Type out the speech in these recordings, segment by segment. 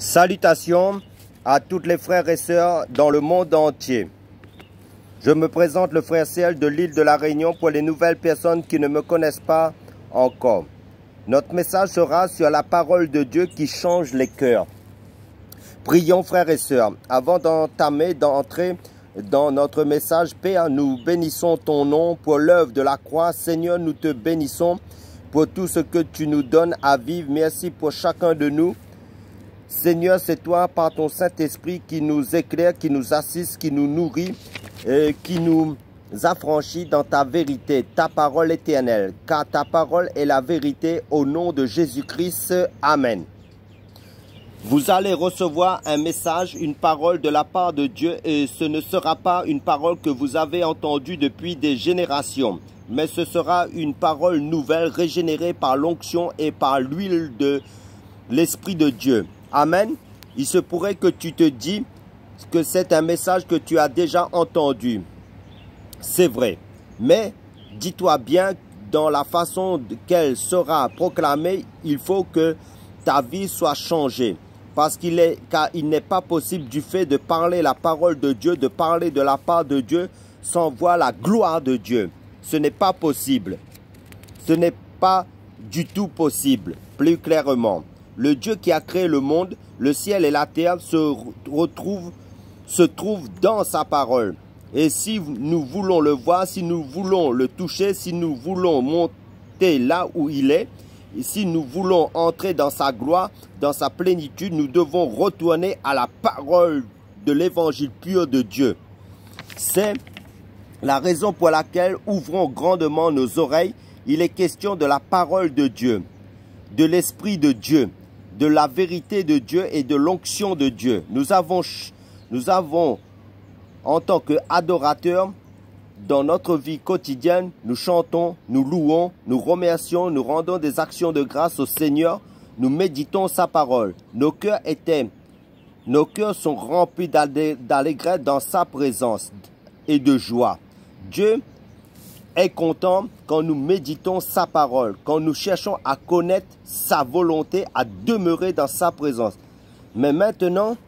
Salutations à toutes les frères et sœurs dans le monde entier. Je me présente le frère Serge de l'île de la Réunion pour les nouvelles personnes qui ne me connaissent pas encore. Notre message sera sur la parole de Dieu qui change les cœurs. Prions frères et sœurs. Avant d'entrer dans notre message, Père, nous bénissons ton nom pour l'œuvre de la croix. Seigneur, nous te bénissons pour tout ce que tu nous donnes à vivre. Merci pour chacun de nous. Seigneur, c'est toi, par ton Saint-Esprit, qui nous éclaire, qui nous assiste, qui nous nourrit, qui nous affranchit dans ta vérité, ta parole éternelle. Car ta parole est la vérité au nom de Jésus-Christ. Amen. Vous allez recevoir un message, une parole de la part de Dieu, et ce ne sera pas une parole que vous avez entendue depuis des générations, mais ce sera une parole nouvelle, régénérée par l'onction et par l'huile de l'Esprit de Dieu. Amen. Il se pourrait que tu te dis que c'est un message que tu as déjà entendu. C'est vrai. Mais dis-toi bien, dans la façon qu'elle sera proclamée, il faut que ta vie soit changée. Car il n'est pas possible du fait de parler la parole de Dieu, de parler de la part de Dieu, sans voir la gloire de Dieu. Ce n'est pas possible. Ce n'est pas du tout possible, plus clairement. Le Dieu qui a créé le monde, le ciel et la terre se trouve dans sa parole. Et si nous voulons le voir, si nous voulons le toucher, si nous voulons monter là où il est, et si nous voulons entrer dans sa gloire, dans sa plénitude, nous devons retourner à la parole de l'évangile pur de Dieu. C'est la raison pour laquelle ouvrons grandement nos oreilles. Il est question de la parole de Dieu, de l'Esprit de Dieu, de la vérité de Dieu et de l'onction de Dieu. Nous avons en tant qu'adorateurs, dans notre vie quotidienne, nous chantons, nous louons, nous remercions, nous rendons des actions de grâce au Seigneur, nous méditons sa parole. Nos cœurs sont remplis d'allégresse dans sa présence et de joie. Dieu est content quand nous méditons sa parole, quand nous cherchons à connaître sa volonté, à demeurer dans sa présence. Mais maintenant,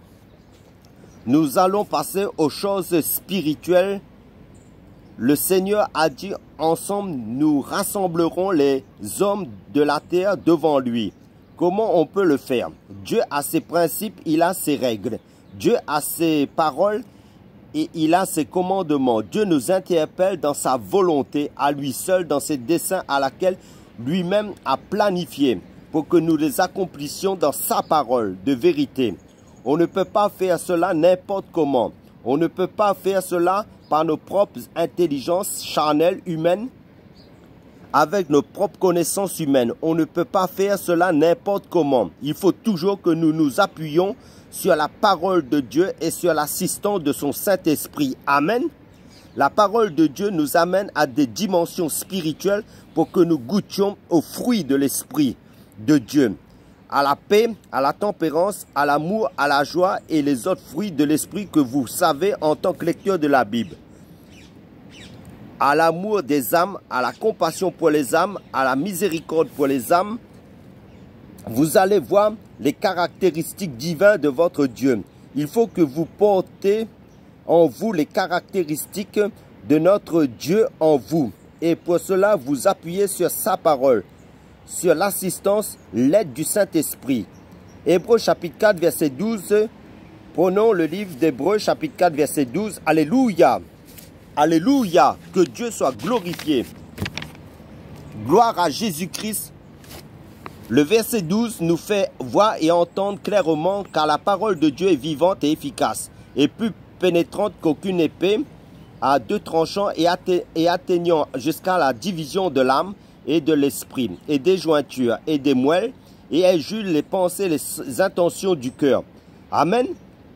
nous allons passer aux choses spirituelles. Le Seigneur a dit, ensemble, nous rassemblerons les hommes de la terre devant lui. Comment on peut le faire? Dieu a ses principes, il a ses règles. Dieu a ses paroles et il a ses commandements. Dieu nous interpelle dans sa volonté, à lui seul, dans ses desseins à laquelle lui-même a planifié pour que nous les accomplissions dans sa parole de vérité. On ne peut pas faire cela n'importe comment. On ne peut pas faire cela par nos propres intelligences charnelles humaines, avec nos propres connaissances humaines. On ne peut pas faire cela n'importe comment. Il faut toujours que nous nous appuyions sur la parole de Dieu et sur l'assistance de son Saint-Esprit. Amen. La parole de Dieu nous amène à des dimensions spirituelles pour que nous goûtions aux fruits de l'Esprit de Dieu. À la paix, à la tempérance, à l'amour, à la joie et les autres fruits de l'Esprit que vous savez en tant que lecteur de la Bible. À l'amour des âmes, à la compassion pour les âmes, à la miséricorde pour les âmes. Vous allez voir les caractéristiques divines de votre Dieu. Il faut que vous portez en vous les caractéristiques de notre Dieu en vous. Et pour cela, vous appuyez sur sa parole, sur l'assistance, l'aide du Saint-Esprit. Hébreux chapitre 4, verset 12. Prenons le livre d'Hébreux chapitre 4, verset 12. Alléluia. Alléluia. Que Dieu soit glorifié. Gloire à Jésus-Christ. Le verset 12 nous fait voir et entendre clairement car la parole de Dieu est vivante et efficace et plus pénétrante qu'aucune épée à deux tranchants et atteignant jusqu'à la division de l'âme et de l'esprit et des jointures et des moelles et elle juge les pensées, les intentions du cœur. Amen.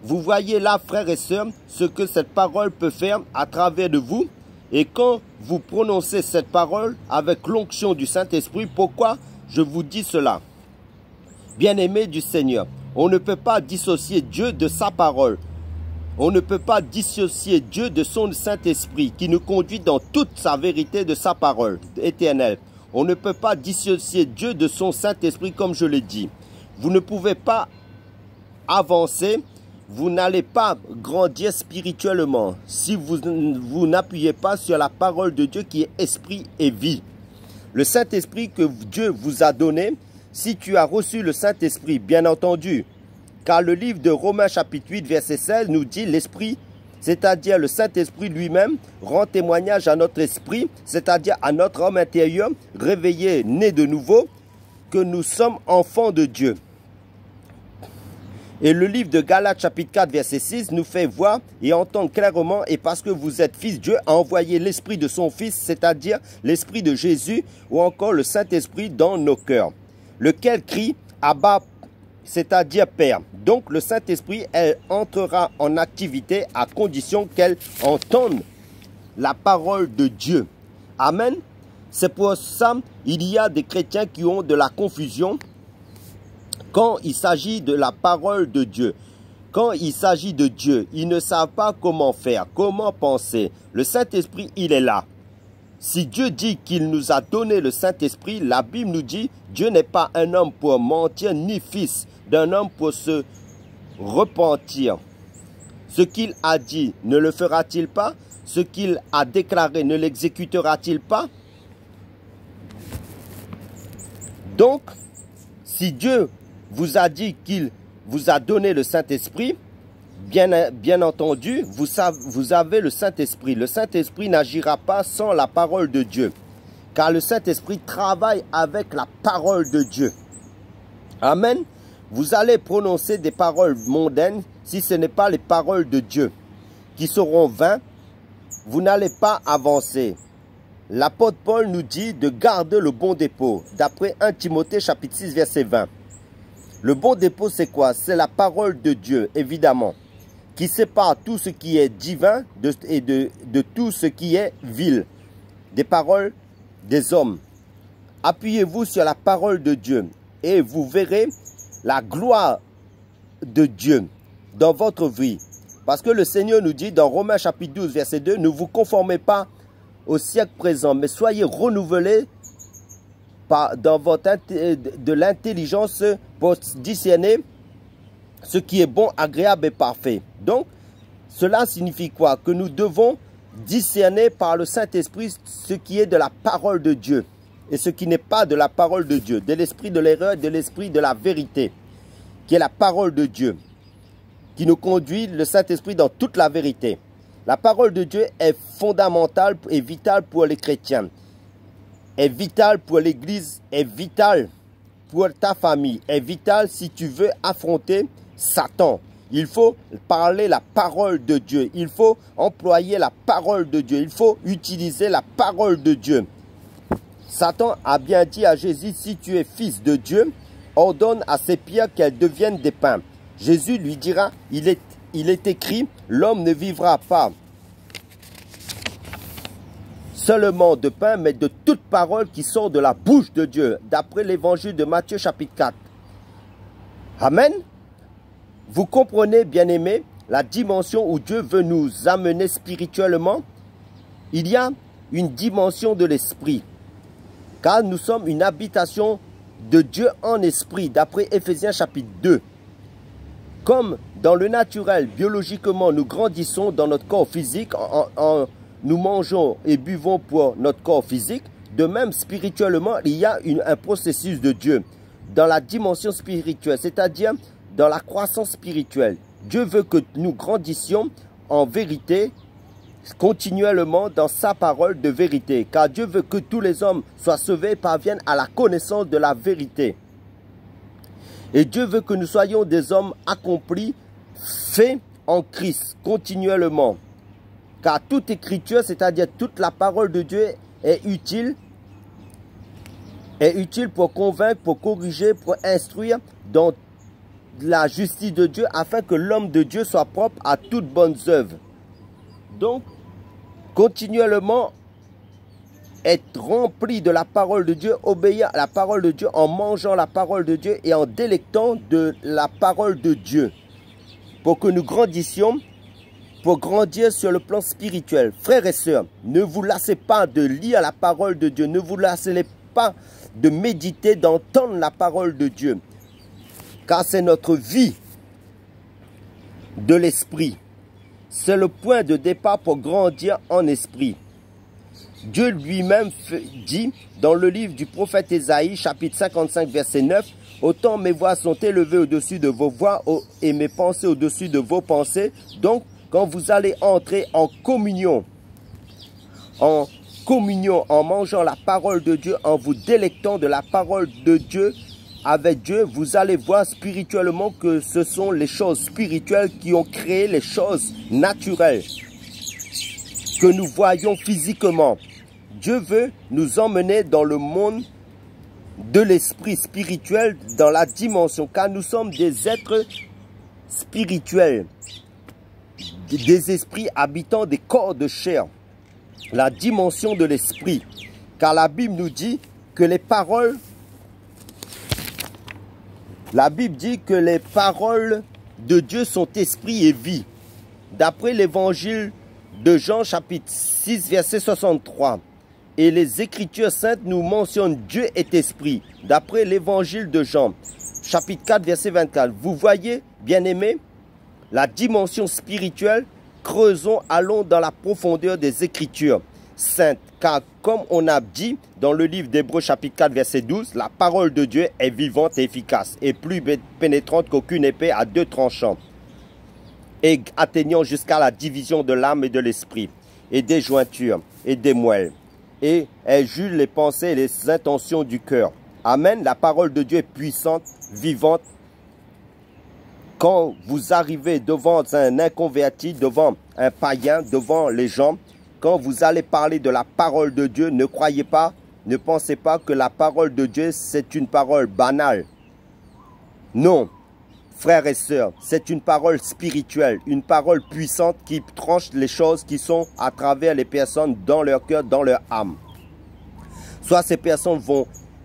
Vous voyez là, frères et sœurs, ce que cette parole peut faire à travers de vous. Et quand vous prononcez cette parole avec l'onction du Saint-Esprit, pourquoi je vous dis cela? Bien-aimés du Seigneur, on ne peut pas dissocier Dieu de sa parole. On ne peut pas dissocier Dieu de son Saint-Esprit qui nous conduit dans toute sa vérité de sa parole éternelle. On ne peut pas dissocier Dieu de son Saint-Esprit comme je l'ai dit. Vous ne pouvez pas avancer, vous n'allez pas grandir spirituellement si vous n'appuyez pas sur la parole de Dieu qui est esprit et vie. Le Saint-Esprit que Dieu vous a donné, si tu as reçu le Saint-Esprit, bien entendu, car le livre de Romains chapitre 8 verset 16 nous dit l'Esprit, c'est-à-dire le Saint-Esprit lui-même, rend témoignage à notre esprit, c'est-à-dire à notre homme intérieur, réveillé, né de nouveau, que nous sommes enfants de Dieu. Et le livre de Galates chapitre 4 verset 6 nous fait voir et entendre clairement, et parce que vous êtes fils, Dieu a envoyé l'esprit de son fils, c'est-à-dire l'esprit de Jésus ou encore le Saint-Esprit dans nos cœurs, lequel crie Abba, c'est-à-dire Père. Donc le Saint-Esprit, elle entrera en activité à condition qu'elle entende la parole de Dieu. Amen. C'est pour ça il y a des chrétiens qui ont de la confusion quand il s'agit de la parole de Dieu. Quand il s'agit de Dieu, ils ne savent pas comment faire, comment penser. Le Saint-Esprit, il est là. Si Dieu dit qu'il nous a donné le Saint-Esprit, la Bible nous dit Dieu n'est pas un homme pour mentir, ni fils d'un homme pour se repentir. Ce qu'il a dit, ne le fera-t-il pas? Ce qu'il a déclaré, ne l'exécutera-t-il pas? Donc, si Dieu vous a dit qu'il vous a donné le Saint-Esprit, bien entendu, vous avez le Saint-Esprit. Le Saint-Esprit n'agira pas sans la parole de Dieu, car le Saint-Esprit travaille avec la parole de Dieu. Amen. Vous allez prononcer des paroles mondaines si ce n'est pas les paroles de Dieu qui seront vaines. Vous n'allez pas avancer. L'apôtre Paul nous dit de garder le bon dépôt, d'après 1 Timothée chapitre 6 verset 20. Le bon dépôt, c'est quoi? C'est la parole de Dieu, évidemment, qui sépare tout ce qui est divin de tout ce qui est vil, des paroles des hommes. Appuyez-vous sur la parole de Dieu et vous verrez la gloire de Dieu dans votre vie. Parce que le Seigneur nous dit dans Romains chapitre 12 verset 2, ne vous conformez pas au siècle présent, mais soyez renouvelés dans de l'intelligence pour discerner ce qui est bon, agréable et parfait. Donc, cela signifie quoi? Que nous devons discerner par le Saint-Esprit ce qui est de la parole de Dieu et ce qui n'est pas de la parole de Dieu, de l'esprit de l'erreur, de l'esprit de la vérité, qui est la parole de Dieu, qui nous conduit, le Saint-Esprit, dans toute la vérité. La parole de Dieu est fondamentale et vitale pour les chrétiens, est vitale pour l'Église, est vitale pour ta famille, est vitale si tu veux affronter Satan. Il faut parler la parole de Dieu, il faut employer la parole de Dieu, il faut utiliser la parole de Dieu. Satan a bien dit à Jésus, si tu es fils de Dieu, ordonne à ces pierres qu'elles deviennent des pains. Jésus lui dira, il est écrit, l'homme ne vivra pas seulement de pain, mais de toute parole qui sort de la bouche de Dieu, d'après l'évangile de Matthieu chapitre 4. Amen. Vous comprenez, bien-aimés, la dimension où Dieu veut nous amener spirituellement. Il y a une dimension de l'esprit, car nous sommes une habitation de Dieu en esprit, d'après Éphésiens chapitre 2. Comme dans le naturel, biologiquement, nous grandissons dans notre corps physique, nous mangeons et buvons pour notre corps physique, de même spirituellement, il y a un processus de Dieu dans la dimension spirituelle, c'est-à-dire dans la croissance spirituelle. Dieu veut que nous grandissions en vérité, continuellement dans sa parole de vérité, car Dieu veut que tous les hommes soient sauvés et parviennent à la connaissance de la vérité. Et Dieu veut que nous soyons des hommes accomplis, faits en Christ, continuellement. Car toute écriture, c'est-à-dire toute la parole de Dieu est utile pour convaincre, pour corriger, pour instruire dans la justice de Dieu, afin que l'homme de Dieu soit propre à toutes bonnes œuvres. Donc, continuellement, être rempli de la parole de Dieu, obéir à la parole de Dieu en mangeant la parole de Dieu et en délectant de la parole de Dieu, pour que nous grandissions, pour grandir sur le plan spirituel. Frères et sœurs, ne vous lassez pas de lire la parole de Dieu, ne vous lassez pas de méditer, d'entendre la parole de Dieu, car c'est notre vie. de l'esprit. C'est le point de départ pour grandir en esprit. Dieu lui-même dit dans le livre du prophète Ésaïe, chapitre 55, verset 9, « Autant mes voix sont élevées au-dessus de vos voix et mes pensées au-dessus de vos pensées. » Donc, quand vous allez entrer en communion, en mangeant la parole de Dieu, en vous délectant de la parole de Dieu, avec Dieu, vous allez voir spirituellement que ce sont les choses spirituelles qui ont créé les choses naturelles que nous voyons physiquement. Dieu veut nous emmener dans le monde de l'esprit spirituel, dans la dimension, car nous sommes des êtres spirituels, des esprits habitant des corps de chair, la dimension de l'esprit. Car la Bible nous dit que les paroles, de Dieu sont esprit et vie. D'après l'évangile de Jean, chapitre 6, verset 63. Et les Écritures saintes nous mentionnent Dieu est esprit. D'après l'évangile de Jean, chapitre 4, verset 24. Vous voyez, bien-aimés, la dimension spirituelle, creusons, allons dans la profondeur des Écritures saintes. Car comme on a dit dans le livre d'Hébreux, chapitre 4, verset 12, la parole de Dieu est vivante et efficace et plus pénétrante qu'aucune épée à deux tranchants, et atteignant jusqu'à la division de l'âme et de l'esprit, et des jointures et des moelles. Et elle juge les pensées et les intentions du cœur. Amen. La parole de Dieu est puissante, vivante. Quand vous arrivez devant un inconverti, devant un païen, devant les gens, quand vous allez parler de la parole de Dieu, ne croyez pas, ne pensez pas que la parole de Dieu, c'est une parole banale. Non, frères et sœurs, c'est une parole spirituelle, une parole puissante qui tranche les choses qui sont à travers les personnes dans leur cœur, dans leur âme. Soit ces personnes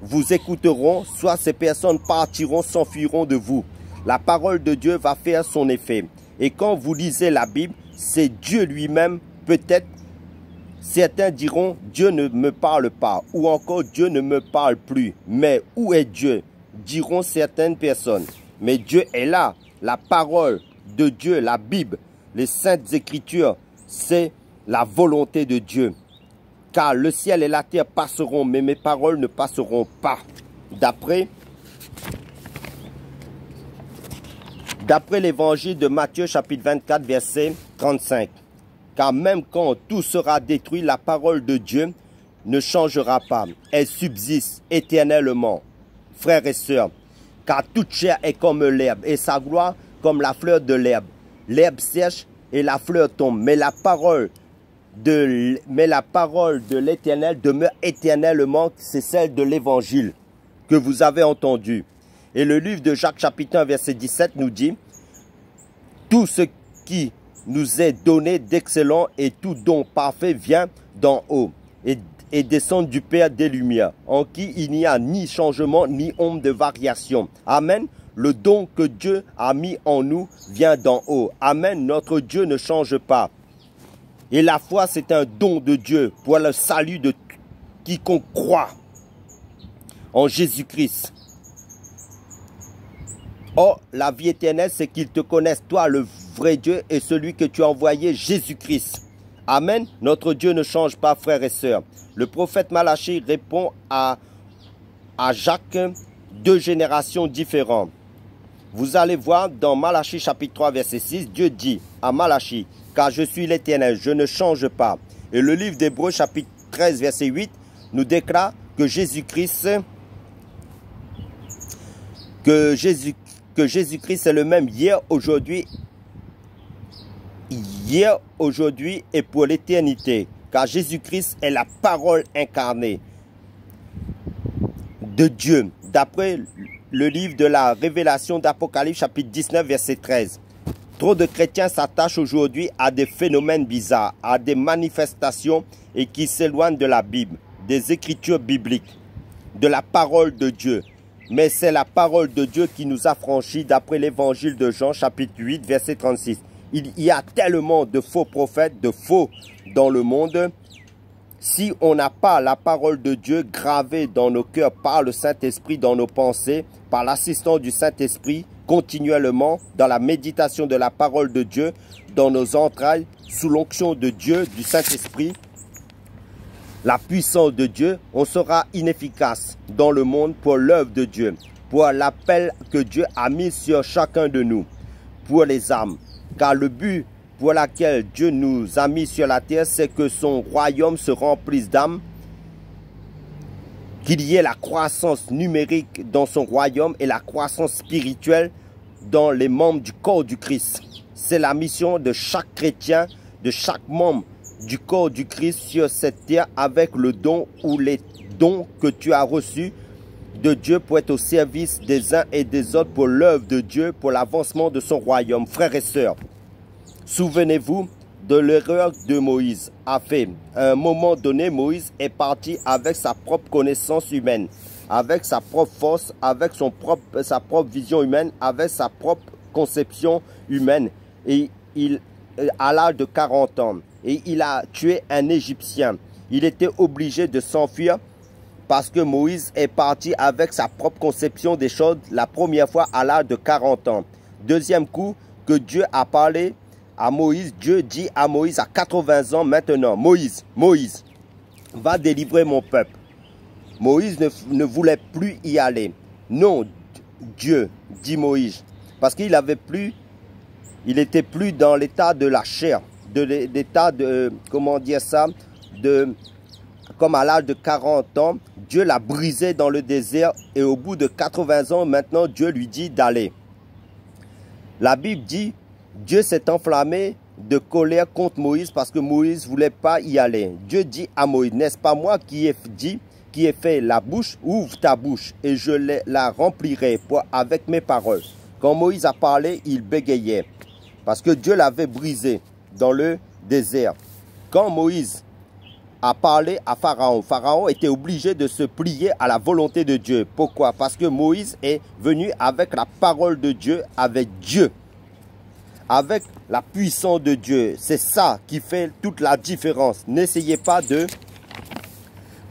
vous écouteront, soit ces personnes partiront, s'enfuiront de vous. La parole de Dieu va faire son effet. Et quand vous lisez la Bible, c'est Dieu lui-même, peut-être. Certains diront, Dieu ne me parle pas, ou encore Dieu ne me parle plus. Mais où est Dieu? Diront certaines personnes. Mais Dieu est là. La parole de Dieu, la Bible, les saintes écritures, c'est la volonté de Dieu. Car le ciel et la terre passeront, mais mes paroles ne passeront pas. D'après l'évangile de Matthieu, chapitre 24, verset 35. Car même quand tout sera détruit, la parole de Dieu ne changera pas. Elle subsiste éternellement. Frères et sœurs, car toute chair est comme l'herbe, et sa gloire comme la fleur de l'herbe. L'herbe sèche et la fleur tombe, mais la parole de l'Éternel demeure éternellement. C'est celle de l'Évangile que vous avez entendu. Et le livre de Jacques, chapitre 1, verset 17, nous dit « Tout ce qui nous est donné d'excellent et tout don parfait vient d'en haut et descend du Père des Lumières, en qui il n'y a ni changement ni ombre de variation. » Amen. Le don que Dieu a mis en nous vient d'en haut. Amen. Notre Dieu ne change pas. Et la foi, c'est un don de Dieu pour le salut de quiconque croit en Jésus-Christ. Or, la vie éternelle, c'est qu'ils te connaissent, toi, le vrai Dieu, et celui que tu as envoyé, Jésus-Christ. Amen. Notre Dieu ne change pas, frères et sœurs. Le prophète Malachie répond à Jacques, deux générations différentes. Vous allez voir dans Malachie chapitre 3, verset 6, Dieu dit à Malachie, « Car je suis l'Éternel, je ne change pas. » Et le livre d'Hébreux chapitre 13, verset 8, nous déclare que Jésus-Christ est le même hier, aujourd'hui et pour l'éternité. Car Jésus-Christ est la parole incarnée de Dieu. D'après le livre de la Révélation d'Apocalypse, chapitre 19, verset 13. Trop de chrétiens s'attachent aujourd'hui à des phénomènes bizarres, à des manifestations et qui s'éloignent de la Bible, des écritures bibliques, de la parole de Dieu. Mais c'est la parole de Dieu qui nous a franchis d'après l'évangile de Jean, chapitre 8, verset 36. Il y a tellement de faux prophètes, de faux dans le monde. Si on n'a pas la parole de Dieu gravée dans nos cœurs par le Saint-Esprit, dans nos pensées, par l'assistance du Saint-Esprit, continuellement dans la méditation de la parole de Dieu, dans nos entrailles, sous l'onction de Dieu, du Saint-Esprit, la puissance de Dieu, on sera inefficace dans le monde pour l'œuvre de Dieu, pour l'appel que Dieu a mis sur chacun de nous, pour les âmes. Car le but pour lequel Dieu nous a mis sur la terre, c'est que son royaume se remplisse d'âmes, qu'il y ait la croissance numérique dans son royaume et la croissance spirituelle dans les membres du corps du Christ. C'est la mission de chaque chrétien, de chaque membre du corps du Christ sur cette terre, avec le don ou les dons que tu as reçus de Dieu pour être au service des uns et des autres pour l'œuvre de Dieu, pour l'avancement de son royaume. Frères et sœurs, souvenez-vous de l'erreur que Moïse a fait. À un moment donné, Moïse est parti avec sa propre connaissance humaine, avec sa propre force, avec sa propre vision humaine, avec sa propre conception humaine. Et à l'âge de 40 ans, et il a tué un Égyptien. Il était obligé de s'enfuir parce que Moïse est parti avec sa propre conception des choses la première fois à l'âge de 40 ans. Deuxième coup que Dieu a parlé à Moïse, Dieu dit à Moïse à 80 ans maintenant, Moïse, va délivrer mon peuple. Moïse ne voulait plus y aller. Non, Dieu, dit Moïse, parce qu'il était plus dans l'état de la chair, de l'état de, comment dire ça, comme à l'âge de 40 ans, Dieu l'a brisé dans le désert et au bout de 80 ans, maintenant, Dieu lui dit d'aller. La Bible dit, Dieu s'est enflammé de colère contre Moïse parce que Moïse ne voulait pas y aller. Dieu dit à Moïse, n'est-ce pas moi qui ai fait la bouche, ouvre ta bouche et je la remplirai avec mes paroles. Quand Moïse a parlé, il bégayait parce que Dieu l'avait brisé dans le désert. Quand Moïse a parlé à Pharaon, Pharaon était obligé de se plier à la volonté de Dieu. Pourquoi? Parce que Moïse est venu avec la parole de Dieu, avec Dieu, avec la puissance de Dieu. C'est ça qui fait toute la différence. N'essayez pas de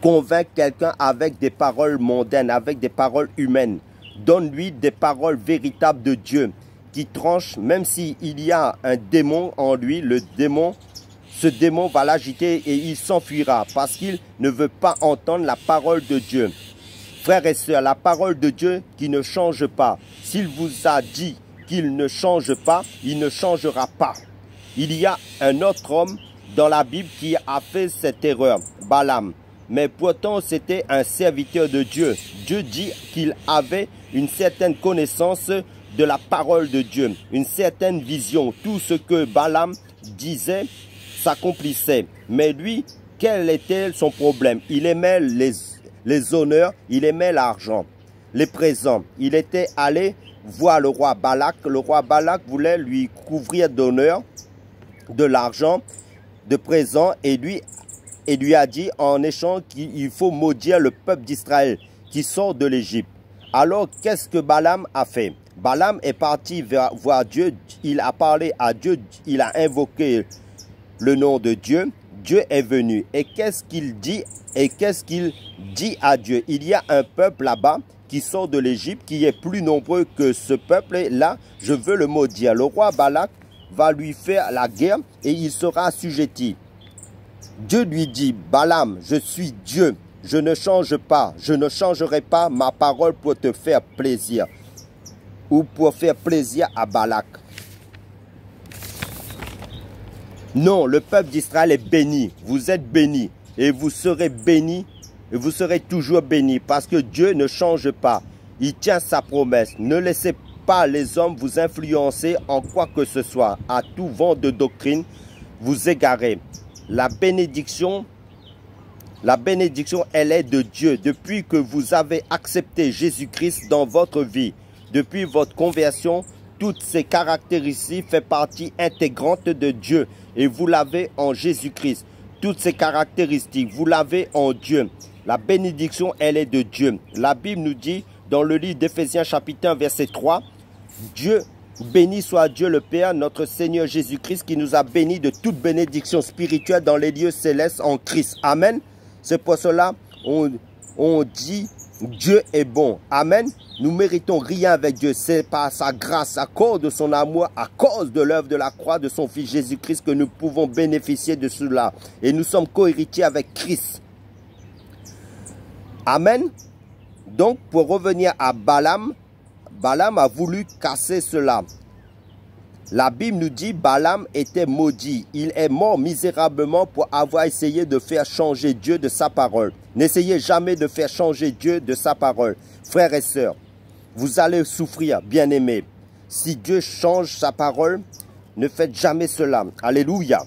convaincre quelqu'un avec des paroles mondaines, avec des paroles humaines. Donne-lui des paroles véritables de Dieu qui tranchent, même s'il y a un démon en lui, ce démon va l'agiter et il s'enfuira parce qu'il ne veut pas entendre la parole de Dieu. Frères et sœurs, la parole de Dieu qui ne change pas. S'il vous a dit qu'il ne change pas, il ne changera pas. Il y a un autre homme dans la Bible qui a fait cette erreur, Balaam. Mais pourtant, c'était un serviteur de Dieu. Dieu dit qu'il avait une certaine connaissance de la parole de Dieu, une certaine vision. Tout ce que Balaam disait s'accomplissait. Mais lui, quel était son problème? Il aimait les honneurs, il aimait l'argent, les présents. Il était allé voir le roi Balak. Le roi Balak voulait lui couvrir d'honneur, de l'argent, de présents, et lui a dit en échange qu'il faut maudire le peuple d'Israël qui sort de l'Égypte. Alors, qu'est-ce que Balaam a fait? Balaam est parti voir Dieu, il a parlé à Dieu, il a invoqué le nom de Dieu. Dieu est venu. Et qu'est-ce qu'il dit? Et qu'est-ce qu'il dit à Dieu? Il y a un peuple là-bas qui sort de l'Égypte, qui est plus nombreux que ce peuple-là, je veux le maudire. Le roi Balak va lui faire la guerre et il sera assujetti. Dieu lui dit, Balaam, je suis Dieu, je ne change pas, je ne changerai pas ma parole pour te faire plaisir ou pour faire plaisir à Balak. Non, le peuple d'Israël est béni, vous êtes bénis et vous serez bénis et vous serez toujours bénis parce que Dieu ne change pas, il tient sa promesse. Ne laissez pas les hommes vous influencer en quoi que ce soit, à tout vent de doctrine vous égarer. La bénédiction, elle est de Dieu. Depuis que vous avez accepté Jésus-Christ dans votre vie, depuis votre conversion, toutes ces caractéristiques font partie intégrante de Dieu. Et vous l'avez en Jésus-Christ. Toutes ces caractéristiques, vous l'avez en Dieu. La bénédiction, elle est de Dieu. La Bible nous dit dans le livre d'Éphésiens chapitre 1, verset 3, Dieu, béni soit Dieu le Père, notre Seigneur Jésus-Christ, qui nous a bénis de toute bénédiction spirituelle dans les lieux célestes en Christ. Amen. C'est pour cela on dit Dieu est bon. Amen. Nous méritons rien avec Dieu. C'est par sa grâce, à cause de son amour, à cause de l'œuvre de la croix de son Fils Jésus-Christ que nous pouvons bénéficier de cela. Et nous sommes co-héritiers avec Christ. Amen. Donc, pour revenir à Balaam, Balaam a voulu casser cela. La Bible nous dit Balaam était maudit. Il est mort misérablement pour avoir essayé de faire changer Dieu de sa parole. N'essayez jamais de faire changer Dieu de sa parole. Frères et sœurs, vous allez souffrir, bien-aimés. Si Dieu change sa parole, ne faites jamais cela. Alléluia.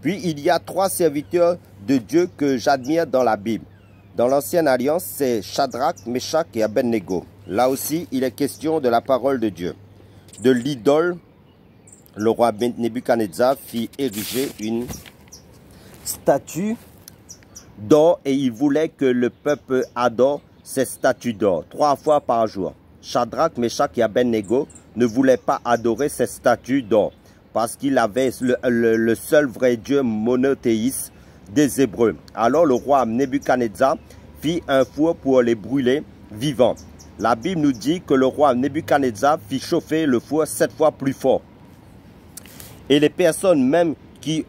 Puis il y a 3 serviteurs de Dieu que j'admire dans la Bible. Dans l'Ancienne Alliance, c'est Shadrach, Meshach et Abednego. Là aussi, il est question de la parole de Dieu. De l'idole, le roi Nebuchadnezzar fit ériger une statue d'or et il voulait que le peuple adore ces statues d'or 3 fois par jour. Shadrach, Meshach et Abednego ne voulaient pas adorer ces statues d'or parce qu'il avait le seul vrai Dieu monothéiste des Hébreux. Alors le roi Nebuchadnezzar fit un four pour les brûler vivants. La Bible nous dit que le roi Nebuchadnezzar fit chauffer le four 7 fois plus fort. Et les personnes même qui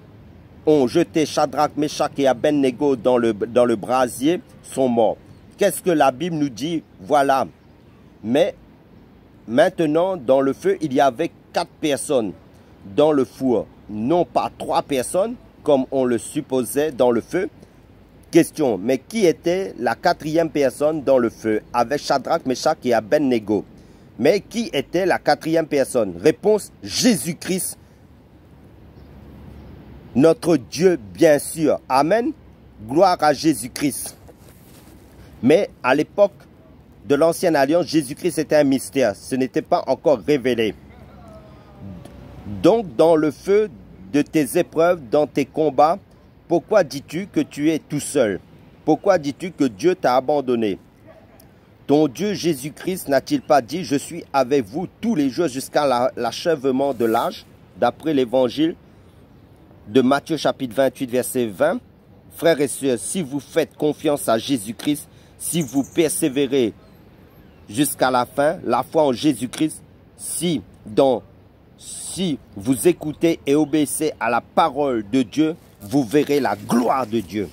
ont jeté Shadrach, Meshach et Abednego dans le brasier sont morts. Qu'est-ce que la Bible nous dit? Voilà. Mais maintenant, dans le feu, il y avait 4 personnes dans le four. Non pas 3 personnes, comme on le supposait dans le feu. Question, mais qui était la 4e personne dans le feu avec Shadrach, Meshach et Abednego? Mais qui était la 4e personne? Réponse, Jésus-Christ. Notre Dieu, bien sûr. Amen. Gloire à Jésus-Christ. Mais à l'époque de l'Ancienne Alliance, Jésus-Christ était un mystère. Ce n'était pas encore révélé. Donc, dans le feu de tes épreuves, dans tes combats, pourquoi dis-tu que tu es tout seul? Pourquoi dis-tu que Dieu t'a abandonné? Ton Dieu Jésus-Christ n'a-t-il pas dit « Je suis avec vous tous les jours jusqu'à l'achèvement de l'âge » d'après l'évangile de Matthieu chapitre 28 verset 20. Frères et sœurs, si vous faites confiance à Jésus-Christ, si vous persévérez jusqu'à la fin, la foi en Jésus-Christ, si vous écoutez et obéissez à la parole de Dieu, vous verrez la gloire de Dieu.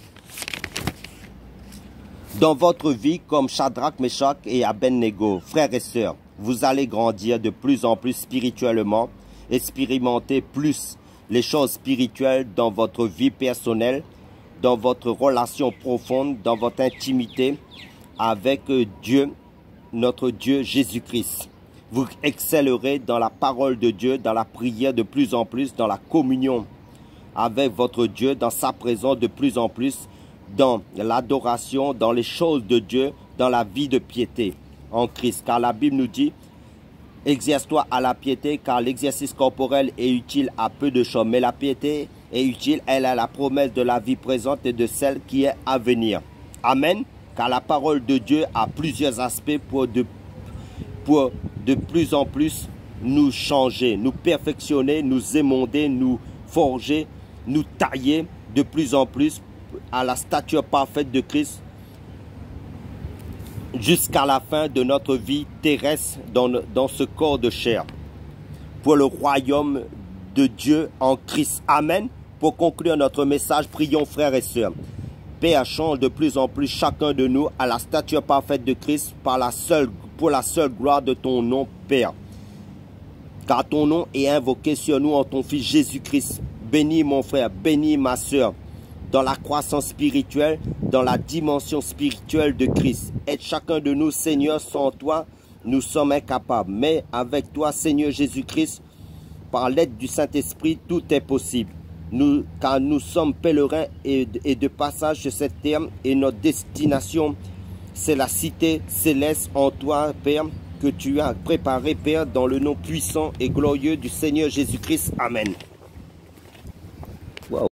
Dans votre vie, comme Shadrach, Meshach et Abednego, frères et sœurs, vous allez grandir de plus en plus spirituellement, expérimenter plus les choses spirituelles dans votre vie personnelle, dans votre relation profonde, dans votre intimité avec Dieu, notre Dieu Jésus-Christ. Vous excellerez dans la parole de Dieu, dans la prière de plus en plus, dans la communion avec votre Dieu, dans sa présence de plus en plus, dans l'adoration, dans les choses de Dieu, dans la vie de piété en Christ. Car la Bible nous dit, exerce-toi à la piété, car l'exercice corporel est utile à peu de choses. Mais la piété est utile, elle a la promesse de la vie présente et de celle qui est à venir. Amen. Car la parole de Dieu a plusieurs aspects pour de plus en plus nous changer, nous perfectionner, nous émonder, nous forger, nous tailler de plus en plus à la stature parfaite de Christ jusqu'à la fin de notre vie terrestre dans ce corps de chair pour le royaume de Dieu en Christ. Amen. Pour conclure notre message, prions frères et sœurs. Père, change de plus en plus chacun de nous à la stature parfaite de Christ pour la seule gloire de ton nom, Père. Car ton nom est invoqué sur nous en ton Fils Jésus-Christ. Bénis mon frère, bénis ma sœur dans la croissance spirituelle, dans la dimension spirituelle de Christ. Aide chacun de nous, Seigneur, sans toi, nous sommes incapables. Mais avec toi, Seigneur Jésus-Christ, par l'aide du Saint-Esprit, tout est possible. Car nous sommes pèlerins et de passage sur cette terre et notre destination, c'est la cité céleste en toi, Père, que tu as préparé, Père, dans le nom puissant et glorieux du Seigneur Jésus-Christ. Amen.